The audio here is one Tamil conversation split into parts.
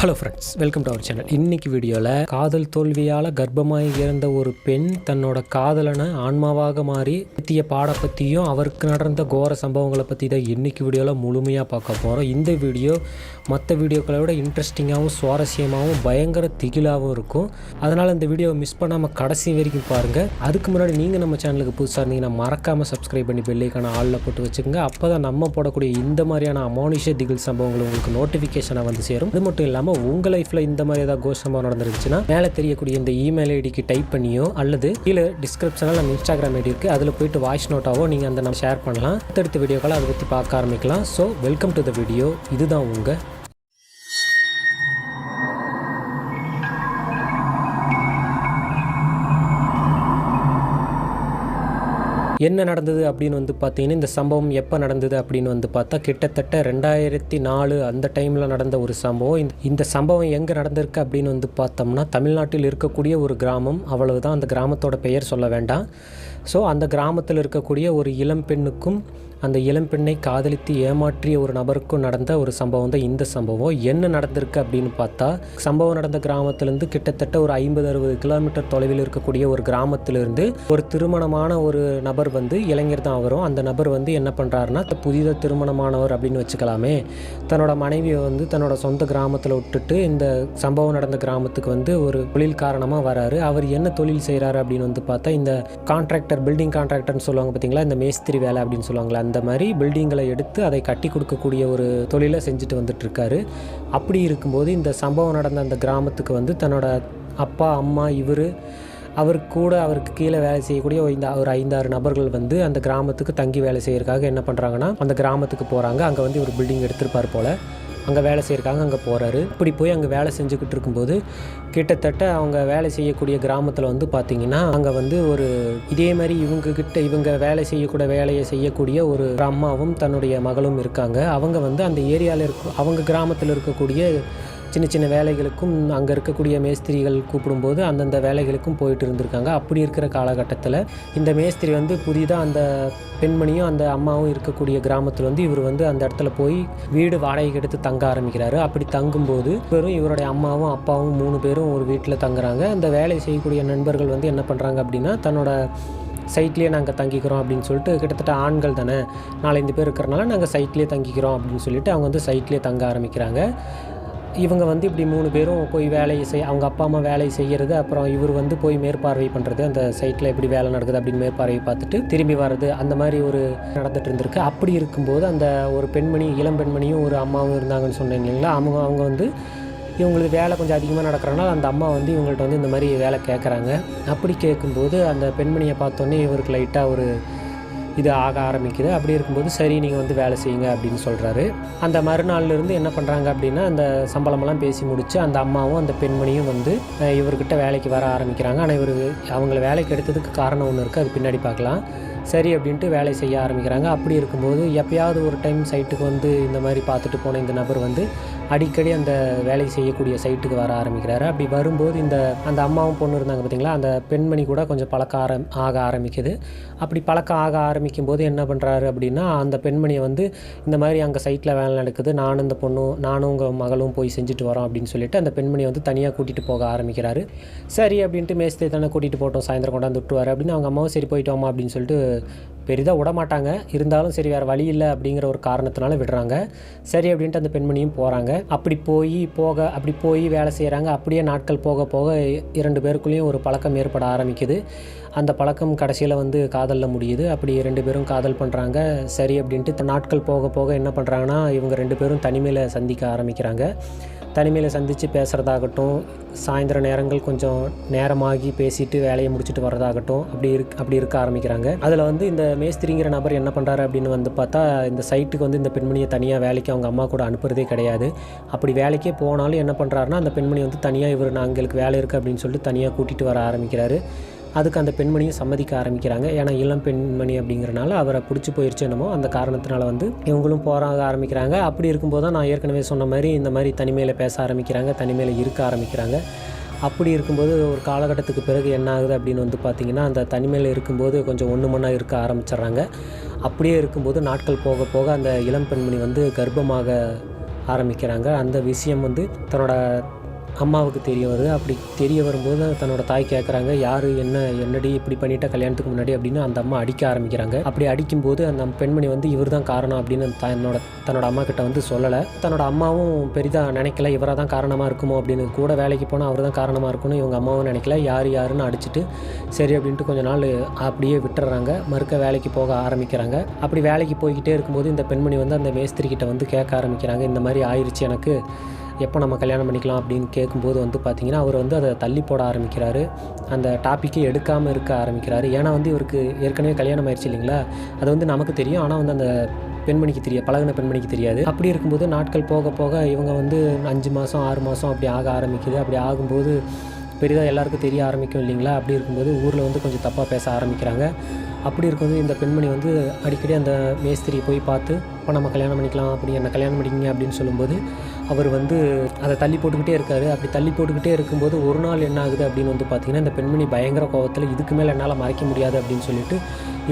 Hello friends, welcome to our channel. இன்னைக்கு வீடியோவில் காதல் தோல்வியால் கர்ப்பமாகி இறந்த ஒரு பெண் தன்னோட காதலனை ஆன்மாவாக மாறி நித்திய பாட பற்றியும் அவருக்கு நடந்த கோர சம்பவங்களை பற்றி தான் இன்னைக்கு வீடியோவில் முழுமையாக பார்க்க போகிறோம். இந்த வீடியோ மற்ற வீடியோக்களை விட இன்ட்ரெஸ்டிங்காகவும் சுவாரஸ்யமாகவும் பயங்கர திகிலாகவும் இருக்கும். அதனால் இந்த வீடியோவை மிஸ் பண்ணாமல் கடைசி வரைக்கும் பாருங்கள். அதுக்கு முன்னாடி நீங்கள் நம்ம சேனலுக்கு புதுசாக இருந்தீங்கன்னா மறக்காமல் சப்ஸ்கிரைப் பண்ணி பெல்லைக்கான ஆளில் போட்டு வச்சுக்கோங்க. அப்போ தான் நம்ம போடக்கூடிய இந்த மாதிரியான அமானுஷ திகில் சம்பவங்கள் உங்களுக்கு நோட்டிஃபிகேஷனாக வந்து சேரும். அது மட்டும் இல்லாமல் உங்கள் லைஃப்பில் இந்த மாதிரி ஏதாவது கோஷ் சம்பவம் நடந்துருந்துச்சுன்னா மேலே தெரியக்கூடிய இந்த இமெயில் ஐடிக்கு டைப் பண்ணியோ அல்லது கீழே டிஸ்கிரிப்ஷனில் நம்ம இன்ஸ்டாகிராம் ஐடி இருக்குது, அதில் போயிட்டு வாய்ஸ் நோட்டாவோ நீங்கள் அந்த நம்ம ஷேர் பண்ணலாம். அடுத்தடுத்த வீடியோக்களை அதை பற்றி பார்க்க ஆரம்பிக்கலாம். So welcome to the video. இதுதான் உங்கள் என்ன நடந்தது அப்படின்னு வந்து பார்த்தீங்கன்னா, இந்த சம்பவம் எப்போ நடந்தது அப்படின்னு வந்து பார்த்தா கிட்டத்தட்ட 2004 அந்த டைமில் நடந்த ஒரு சம்பவம். இந்த சம்பவம் எங்கே நடந்திருக்கு அப்படின்னு வந்து பார்த்தோம்னா தமிழ்நாட்டில் இருக்கக்கூடிய ஒரு கிராமம், அவ்வளவுதான். அந்த கிராமத்தோட பெயர் சொல்ல வேண்டாம். ஸோ அந்த கிராமத்தில் இருக்கக்கூடிய ஒரு இளம் பெண்ணுக்கும் அந்த இளம் பெண்ணை காதலித்து ஏமாற்றிய ஒரு நபருக்கும் நடந்த ஒரு சம்பவம் தான் இந்த சம்பவம். என்ன நடந்திருக்கு அப்படின்னு பார்த்தா, சம்பவம் நடந்த கிராமத்திலேருந்து கிட்டத்தட்ட ஒரு 50-60 கிலோமீட்டர் தொலைவில் இருக்கக்கூடிய ஒரு கிராமத்திலிருந்து ஒரு திருமணமான ஒரு நபர் வந்து இளைஞர் தான் வரும். அந்த நபர் வந்து என்ன பண்ணுறாருன்னா, புதிதாக திருமணமானவர் அப்படின்னு வச்சுக்கலாமே, தன்னோட மனைவியை வந்து தன்னோட சொந்த கிராமத்தில் விட்டுட்டு இந்த சம்பவம் நடந்த கிராமத்துக்கு வந்து ஒரு தொழில் காரணமாக வராரு. அவர் என்ன தொழில் செய்கிறாரு அப்படின்னு வந்து பார்த்தா, இந்த கான்ட்ராக்டர், பில்டிங் கான்ட்ராக்டர்னு சொல்லுவாங்க பார்த்தீங்களா, இந்த மேஸ்திரி வேலை அப்படின்னு சொல்லுவாங்களா, அந்த மாதிரி பில்டிங்களை எடுத்து அதை கட்டி கொடுக்கக்கூடிய ஒரு தொழிலை செஞ்சுட்டு வந்துட்டு இருக்காரு. அப்படி இருக்கும்போது இந்த சம்பவம் நடந்த அந்த கிராமத்துக்கு வந்து தன்னோட அப்பா, அம்மா, அவருக்கு கீழே வேலை செய்யக்கூடிய ஒரு 5-6 நபர்கள் வந்து அந்த கிராமத்துக்கு தங்கி வேலை செய்யறதுக்காக என்ன பண்ணுறாங்கன்னா, அந்த கிராமத்துக்கு போகிறாங்க. அங்கே வந்து ஒரு பில்டிங் எடுத்திருப்பார் போல், அங்கே வேலை செய்யறதுக்காக அங்கே போகிறாரு. இப்படி போய் அங்கே வேலை செஞ்சுக்கிட்டு இருக்கும்போது கிட்டத்தட்ட அவங்க வேலை செய்யக்கூடிய கிராமத்தில் வந்து பார்த்திங்கன்னா, அங்கே வந்து ஒரு இதே மாதிரி இவங்க வேலை வேலையை செய்யக்கூடிய ஒரு அம்மாவும் தன்னுடைய மகளும் இருக்காங்க. அவங்க வந்து அந்த ஏரியாவில் அவங்க கிராமத்தில் இருக்கக்கூடிய சின்ன சின்ன வேலைகளுக்கும் அங்கே இருக்கக்கூடிய மேஸ்திரிகள் கூப்பிடும்போது அந்தந்த வேலைகளுக்கும் போயிட்டு இருந்திருக்காங்க. அப்படி இருக்கிற காலகட்டத்தில் இந்த மேஸ்திரி வந்து புதிதாக அந்த பெண்மணியும் அந்த அம்மாவும் இருக்கக்கூடிய கிராமத்தில் வந்து இவர் வந்து அந்த இடத்துல போய் வீடு வாடகைக்கு எடுத்து தங்க ஆரம்பிக்கிறாரு. அப்படி தங்கும்போது இவருடைய அம்மாவும் அப்பாவும் 3 பேரும் ஒரு வீட்டில் தங்குறாங்க. அந்த வேலை செய்யக்கூடிய நண்பர்கள் வந்து என்ன பண்ணுறாங்க அப்படின்னா, தன்னோட சைட்லேயே நாங்கள் தங்கிக்கிறோம் அப்படின்னு சொல்லிட்டு, கிட்டத்தட்ட ஆண்கள் தானே, 4-5 பேர் இருக்கிறனால நாங்கள் சைட்லேயே தங்கிக்கிறோம் அப்படின்னு சொல்லிட்டு அவங்க வந்து சைட்லேயே தங்க ஆரம்பிக்கிறாங்க. இவங்க வந்து இப்படி 3 பேரும் போய் அவங்க அப்பா அம்மா வேலை செய்கிறது, அப்புறம் இவர் வந்து போய் மேற்பார்வை பண்ணுறது, அந்த சைட்டில் எப்படி வேலை நடக்குது அப்படின்னு மேற்பார்வை பார்த்துட்டு திரும்பி வர்றது, அந்த மாதிரி ஒரு நடந்துட்டு இருந்திருக்கு. அப்படி இருக்கும்போது அந்த ஒரு இளம் பெண்மணியும் ஒரு அம்மாவும் இருந்தாங்கன்னு சொன்னீங்க இல்லைங்களா, அவங்க வந்து இவங்களுக்கு வேலை கொஞ்சம் அதிகமாக நடக்கிறனால அந்த அம்மா வந்து இவங்கள்ட்ட வந்து இந்த மாதிரி வேலை கேட்குறாங்க. அப்படி கேட்கும்போது அந்த பெண்மணியை பார்த்தோன்னே இவருக்கு லைட்டாக ஒரு இது ஆக ஆரம்பிக்குது. அப்படி இருக்கும்போது சரி, நீங்கள் வந்து வேலை செய்யுங்க அப்படின்னு சொல்கிறாரு. அந்த மறுநாள்லேருந்து என்ன பண்ணுறாங்க அப்படின்னா, அந்த சம்பளமெல்லாம் பேசி முடித்து அந்த அம்மாவும் அந்த பெண்மணியும் வந்து இவர்கிட்ட வேலைக்கு வர ஆரம்பிக்கிறாங்க. ஆனால் அவங்கள வேலைக்கு எடுத்ததுக்கு காரணம் ஒன்று இருக்குது, அது பின்னாடி பார்க்கலாம். சரி அப்படின்ட்டு வேலை செய்ய ஆரம்பிக்கிறாங்க. அப்படி இருக்கும்போது எப்பயாவது ஒரு டைம் சைட்டுக்கு வந்து இந்த மாதிரி பார்த்துட்டு போன இந்த நபர் வந்து அடிக்கடி அந்த வேலை செய்யக்கூடிய சைட்டுக்கு வர ஆரம்பிக்கிறாரு. அப்படி வரும்போது அந்த அம்மாவும் பொண்ணு இருந்தாங்க பார்த்தீங்களா, அந்த பெண்மணி கூட கொஞ்சம் பழக்கம் ஆக ஆரம்பிக்குது. அப்படி பழக்கம் ஆக ஆரம்பிக்கும் போது என்ன பண்ணுறாரு அப்படின்னா, அந்த பெண்மணியை வந்து இந்த மாதிரி அங்கே சைட்டில் வேலை நடக்குது, நானும் உங்கள் மகளும் போய் செஞ்சுட்டு வரோம் அப்படின்னு சொல்லிட்டு அந்த பெண்மணியை வந்து தனியாக கூட்டிகிட்டு போக ஆரம்பிக்கிறாரு. சரி அப்படின்ட்டு மேஸ்திரி தானே கூட்டிகிட்டு போட்டோம், சாயந்தரம் கொண்டாந்து விட்டுவார் அப்படின்னு அவங்க அம்மாவும் சரி போயிட்டு வாமா அப்படின்னு சொல்லிட்டு பெரிதாக விட மாட்டாங்க. இருந்தாலும் சரி வேறு வழி இல்லை அப்படிங்கிற ஒரு காரணத்தினால விடுறாங்க. சரி அப்படின்ட்டு அந்த பெண்மணியும் போகிறாங்க. அப்படி போய் வேலை செய்கிறாங்க. அப்படியே நாட்கள் போக போக 2 பேருக்குள்ளேயும் ஒரு பழக்கம் ஏற்பட ஆரம்பிக்குது. அந்த பழக்கம் கடைசியில் வந்து காதலில் முடியுது. அப்படி 2 பேரும் காதல் பண்ணுறாங்க. சரி அப்படின்ட்டு நாட்கள் போக போக என்ன பண்ணுறாங்கன்னா, இவங்க 2 பேரும் தனிமையில் சந்திக்க ஆரம்பிக்கிறாங்க. தனிமையில் சந்தித்து பேசுகிறதாகட்டும், சாயந்தர நேரங்கள் கொஞ்சம் நேரமாகி பேசிட்டு வேலையை முடிச்சுட்டு வர்றதாகட்டும், அப்படி இருக்க ஆரம்பிக்கிறாங்க. அதில் வந்து இந்த மேஸ்திரிங்கிற நபர் என்ன பண்ணுறாரு அப்படின்னு வந்து பார்த்தா, இந்த சைட்டுக்கு வந்து இந்த பெண்மணியை தனியாக வேலைக்கு அவங்க அம்மா கூட அனுப்புறதே கிடையாது. அப்படி வேலைக்கே போனாலும் என்ன பண்ணுறாருன்னா, அந்த பெண்மணி வந்து தனியாக எங்களுக்கு வேலை இருக்குது அப்படின்னு சொல்லிட்டு தனியாக கூட்டிகிட்டு வர ஆரம்பிக்கிறாரு. அதுக்கு அந்த பெண்மணியும் சம்மதிக்க ஆரம்பிக்கிறாங்க. ஏன்னா இளம் பெண்மணி அப்படிங்கிறனால அவரை பிடிச்சி போயிடுச்சு என்னமோ, அந்த காரணத்தினால வந்து இவங்களும் போராக ஆரம்பிக்கிறாங்க. அப்படி இருக்கும்போது தான் நான் ஏற்கனவே சொன்ன மாதிரி இந்த மாதிரி தனிமையில் பேச ஆரம்பிக்கிறாங்க, தனிமையில் இருக்க ஆரம்பிக்கிறாங்க. அப்படி இருக்கும்போது ஒரு காலகட்டத்துக்கு பிறகு என்ன ஆகுது அப்படின்னு வந்து பார்த்திங்கன்னா, அந்த தனிமையில் இருக்கும்போது கொஞ்சம் ஒன்று மண்ணா இருக்க ஆரம்பிச்சிட்றாங்க. அப்படியே இருக்கும்போது நாட்கள் போக போக அந்த இளம் பெண்மணி வந்து கர்ப்பமாக ஆரம்பிக்கிறாங்க. அந்த விஷயம் வந்து தன்னோட அம்மாவுக்கு தெரிய வருது. அப்படி தெரிய வரும்போது தன்னோட தாய் கேட்குறாங்க, யார் என்னடி இப்படி பண்ணிட்டா கல்யாணத்துக்கு முன்னாடி அப்படின்னு அந்த அம்மா அடிக்க ஆரம்பிக்கிறாங்க. அப்படி அடிக்கும்போது அந்த பெண்மணி வந்து இவர் தான் காரணம் அப்படின்னு தன்னோட அம்மா கிட்ட வந்து சொல்லலை. தன்னோட அம்மாவும் பெரிதாக நினைக்கல, இவராக தான் காரணமாக இருக்குமோ அப்படின்னு. கூட வேலைக்கு போனால் அவர் தான் காரணமாக இருக்குன்னு இவங்க அம்மாவும் நினைக்கல. யாருன்னு அடிச்சுட்டு சரி அப்படின்ட்டு கொஞ்ச நாள் அப்படியே விட்டுறாங்க. மறுக்க வேலைக்கு போக ஆரம்பிக்கிறாங்க. அப்படி வேலைக்கு போய்கிட்டே இருக்கும்போது இந்த பெண்மணி வந்து அந்த மேஸ்திரி கிட்ட வந்து கேட்க ஆரம்பிக்கிறாங்க, இந்த மாதிரி ஆயிடுச்சு எனக்கு, எப்போ நம்ம கல்யாணம் பண்ணிக்கலாம் அப்படின்னு கேட்கும்போது வந்து பார்த்திங்கன்னா அவர் வந்து அதை தள்ளி போட ஆரம்பிக்கிறாரு. அந்த டாப்பிக்கே எடுக்காமல் இருக்க ஆரம்பிக்கிறாரு. ஏன்னா வந்து இவருக்கு ஏற்கனவே கல்யாணம் ஆயிடுச்சு இல்லைங்களா, அது வந்து நமக்கு தெரியும், ஆனால் வந்து அந்த பழகின பெண்மணிக்கு தெரியாது. அப்படி இருக்கும்போது நாட்கள் போக போக இவங்க வந்து 5 மாதம் 6 மாதம் அப்படி ஆக ஆரம்பிக்குது. அப்படி ஆகும்போது பெரிதாக எல்லாருக்கும் தெரிய ஆரம்பிக்கும் இல்லைங்களா. அப்படி இருக்கும்போது ஊரில் வந்து கொஞ்சம் தப்பாக பேச ஆரம்பிக்கிறாங்க. அப்படி இருக்கும்போது இந்த பெண்மணி வந்து அடிக்கடி அந்த மேஸ்திரி போய் பார்த்து, இப்போ நம்ம கல்யாணம் பண்ணிக்கலாம், அப்படி என்ன கல்யாணம் பண்ணிக்கிங்க அப்படின்னு சொல்லும்போது அவர் வந்து அதை தள்ளி போட்டுக்கிட்டே இருக்கார். அப்படி தள்ளி போட்டுக்கிட்டே இருக்கும்போது ஒரு நாள் என்ன ஆகுது அப்படின்னு வந்து பார்த்திங்கன்னா, இந்த பெண்மணி பயங்கர கோவத்தில் இதுக்கு மேலே என்னால் மறைக்க முடியாது அப்படின்னு சொல்லிட்டு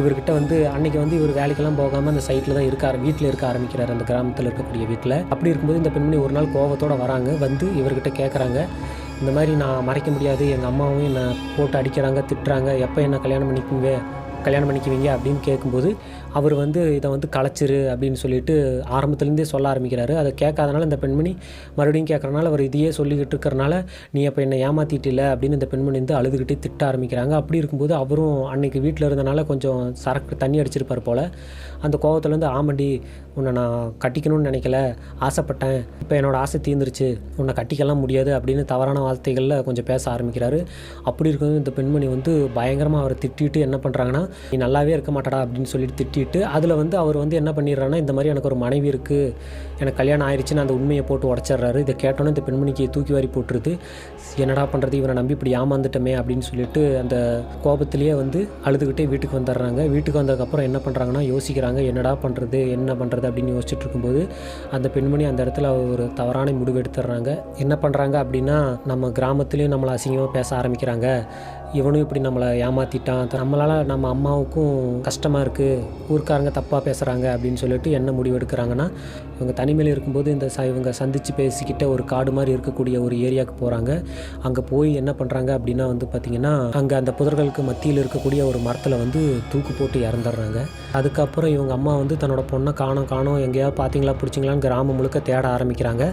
இவர்கிட்ட வந்து அன்றைக்கி வந்து இவர் வேலைக்கெல்லாம் போகாமல் அந்த சைட்டில் தான் வீட்டில் இருக்க ஆரம்பிக்கிறார், அந்த கிராமத்தில் இருக்கக்கூடிய வீட்டில். அப்படி இருக்கும்போது இந்த பெண்மணி ஒரு நாள் கோவத்தோடு வராங்க. வந்து இவர்கிட்ட கேட்குறாங்க, இந்த மாதிரி நான் மறைக்க முடியாது, எங்கள் அம்மாவும் என்னை போட்டு அடிக்கிறாங்க, திட்டுறாங்க, எப்போ என்ன கல்யாணம் பண்ணிக்குவீங்க அப்படின்னு கேட்கும்போது அவர் வந்து இதை வந்து கலைச்சிரு அப்படின்னு சொல்லிட்டு ஆரம்பத்துலேருந்தே சொல்ல ஆரம்பிக்கிறாரு. அதை கேட்காதனால இந்த பெண்மணி மறுபடியும் கேட்குறனால அவர் இதையே சொல்லிக்கிட்டு இருக்கிறனால, நீ அப்போ என்னை ஏமாற்றிட்டில்ல அப்படின்னு இந்த பெண்மணி வந்து அழுதுகிட்டே திட்ட ஆரம்பிக்கிறாங்க. அப்படி இருக்கும்போது அவரும் அன்றைக்கி வீட்டில் இருந்தனால கொஞ்சம் சரக்கு தண்ணி அடிச்சிருப்பார் போல். அந்த கோவத்துலேருந்து, ஆமாண்டி, உன்னை நான் கட்டிக்கணும்னு நினைக்கல, ஆசைப்பட்டேன், இப்போ என்னோடய ஆசை தீர்ந்துருச்சு, உன்னை கட்டிக்கலாம் முடியாது அப்படின்னு தவறான வார்த்தைகளில் கொஞ்சம் பேச ஆரம்பிக்கிறாரு. அப்படி இருக்கும்போது இந்த பெண்மணி வந்து பயங்கரமாக அவரை திட்டிட்டு என்ன பண்ணுறாங்கன்னா, நீ நல்லாவே இருக்க மாட்டடா அப்படின்னு சொல்லிட்டு திட்டிட்டு அதில் வந்து அவர் வந்து என்ன பண்ணிடுறான்னா, இந்த மாதிரி எனக்கு ஒரு மனைவி இருக்குது, எனக்கு கல்யாணம் ஆயிடுச்சுன்னு அந்த உண்மையை போட்டு உடச்சிட்றாரு. இதை கேட்டோன்னே இந்த பெண்மணிக்கு தூக்கி வாரி போட்டுருது. என்னடா பண்ணுறது, இவனை நம்பி இப்படி ஏமாந்துட்டோமே அப்படின்னு சொல்லிட்டு அந்த கோபத்திலேயே வந்து அழுதுகிட்டே வீட்டுக்கு வந்துடுறாங்க. வீட்டுக்கு வந்ததுக்கப்புறம் என்ன பண்ணுறாங்கன்னா, யோசிக்கிறாங்க, என்ன பண்ணுறது அப்படின்னு யோசிச்சுட்டு இருக்கும்போது அந்த பெண்மணி அந்த இடத்துல ஒரு தவறான முடிவு எடுத்துடுறாங்க. என்ன பண்ணுறாங்க அப்படின்னா, நம்ம கிராமத்துலேயும் நம்மளை அசிங்கமாக பேச ஆரம்பிக்கிறாங்க, இவனும் இப்படி நம்மளை ஏமாற்றிட்டான், நம்மளால் நம்ம அம்மாவுக்கும் கஷ்டமாக இருக்குது, ஊர்க்காரங்க தப்பாக பேசுகிறாங்க அப்படின்னு சொல்லிட்டு என்ன முடிவு எடுக்கிறாங்கன்னா, இவங்க தனிமையில் இருக்கும்போது இவங்க சந்தித்து பேசிக்கிட்ட ஒரு காடு மாதிரி இருக்கக்கூடிய ஒரு ஏரியாவுக்கு போகிறாங்க. அங்கே போய் என்ன பண்ணுறாங்க அப்படின்னா வந்து பார்த்திங்கன்னா, அங்கே அந்த புதர்களுக்கு மத்தியில் இருக்கக்கூடிய ஒரு மரத்தில் வந்து தூக்கு போட்டு இறந்துடுறாங்க. அதுக்கப்புறம் இவங்க அம்மா வந்து தன்னோட பொண்ணை காணோம் எங்கேயாவது பார்த்தீங்களா பிடிச்சிங்களான்னு கிராமம் முழுக்க தேட ஆரம்பிக்கிறாங்க.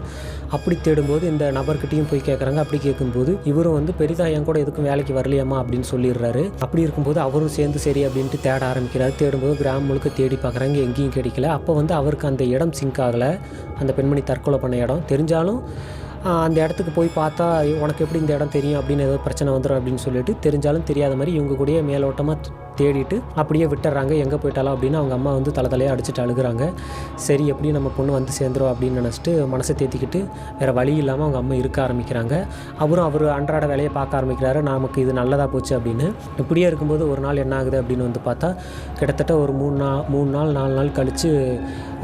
அப்படி தேடும்போது இந்த நபர்கிட்டையும் போய் கேட்குறாங்க. அப்படி கேட்கும்போது இவரும் வந்து பெரிதாக என் கூட எதுக்கும் வேலைக்கு வரலையாம்மா அப்படின்னு சொல்லிடுறாரு. அப்படி இருக்கும்போது அவரும் சேர்ந்து சரி அப்படின்ட்டு தேட ஆரம்பிக்கிறாரு. தேடும்போது கிராமம் முழுக்க தேடி பார்க்குறாங்க, எங்கேயும் கிடைக்கல. அப்போ வந்து அவருக்கு அந்த இடம் சிங்க் ஆகலை, அந்த பெண்மணி தற்கொலை பண்ண இடம் தெரிஞ்சாலும் அந்த இடத்துக்கு போய் பார்த்தா உனக்கு எப்படி இந்த இடம் தெரியும் அப்படின்னு ஏதோ பிரச்சனை வந்துடும் அப்படின்னு சொல்லிட்டு தெரிஞ்சாலும் தெரியாத மாதிரி இவங்க கூடயே மேலோட்டமாக தேடிட்டு அப்படியே விட்டுறாங்க. எங்கே போயிட்டாலும் அப்படின்னு அவங்க அம்மா வந்து தலையாக அடிச்சுட்டு அழுகுறாங்க. சரி எப்படியும் நம்ம பொண்ணு வந்து சேர்ந்துரும் அப்படின்னு நினச்சிட்டு மனசை தேத்திக்கிட்டு வேறு வழி இல்லாமல் அவங்க அம்மா இருக்க ஆரம்பிக்கிறாங்க. அவர் அன்றாட வேலையை பார்க்க ஆரம்பிக்கிறாரு, நமக்கு இது நல்லதாக போச்சு அப்படின்னு. இப்படியே இருக்கும்போது ஒரு நாள் என்ன ஆகுது அப்படின்னு வந்து பார்த்தா, கிட்டத்தட்ட ஒரு 3 நாள் 4 நாள் கழித்து